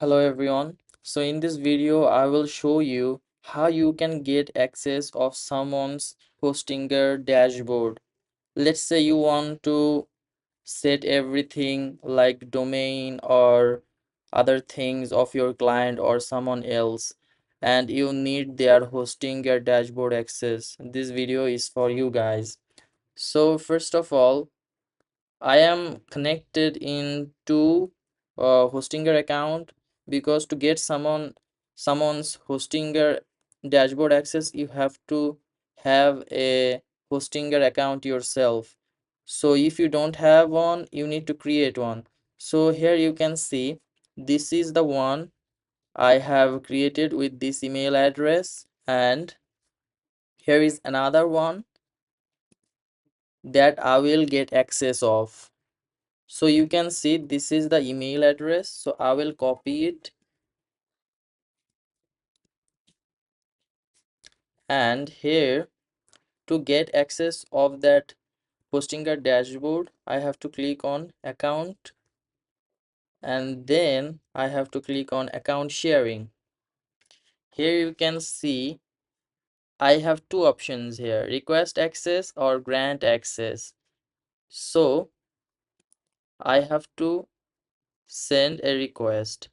Hello everyone. So in this video I will show you how you can get access of someone's Hostinger dashboard. Let's say you want to set everything like domain or other things of your client or someone else, and you need their Hostinger dashboard access. This video is for you guys. So first of all, I am connected in two Hostinger account, because to get someone's Hostinger dashboard access you have to have a Hostinger account yourself. So if you don't have one, you need to create one. So here you can see this is the one I have created with this email address, and here is another one that I will get access of. So you can see this is the email address, so I will copy it, and here to get access of that Hostinger dashboard I have to click on account, and then I have to click on account sharing. Here you can see I have two options here, request access or grant access. So I have to send a request.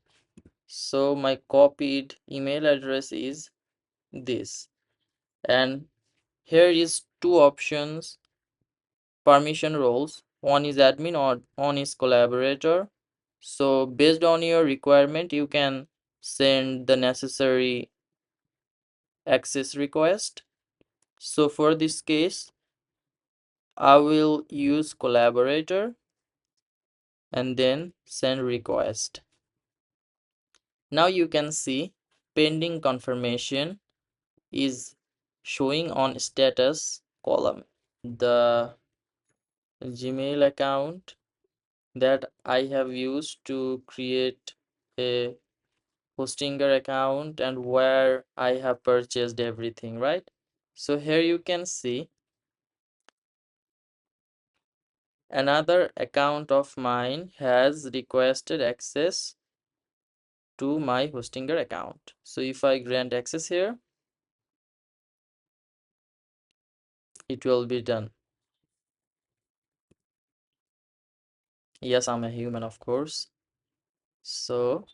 So my copied email address is this, and here is two options, permission roles. One is admin or one is collaborator. So based on your requirement you can send the necessary access request. So for this case I will use collaborator and then send request. Now you can see pending confirmation is showing on status column. The Gmail account that I have used to create a Hostinger account and where I have purchased everything, right? So here you can see another account of mine has requested access to my Hostinger account. So if I grant access here, it will be done. Yes, I'm a human, of course. So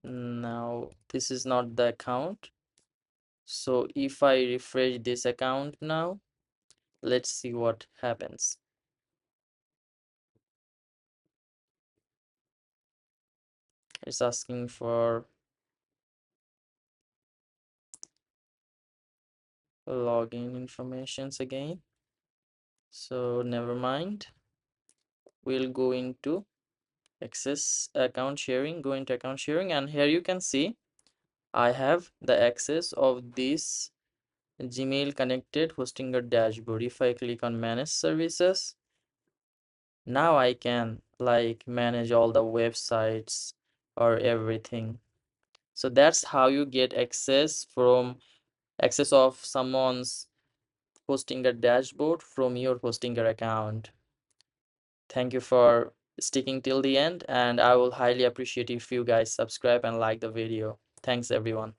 now this is not the account. So if I refresh this account now, let's see what happens. It's asking for login informations again. So never mind. We'll go into access account sharing, go into account sharing, and here you can see I have the access of this Gmail connected Hostinger dashboard. If I click on manage services, now I can like manage all the websites or everything. So that's how you get access of someone's Hostinger dashboard from your Hostinger account. Thank you for sticking till the end, and I will highly appreciate if you guys subscribe and like the video. Thanks everyone.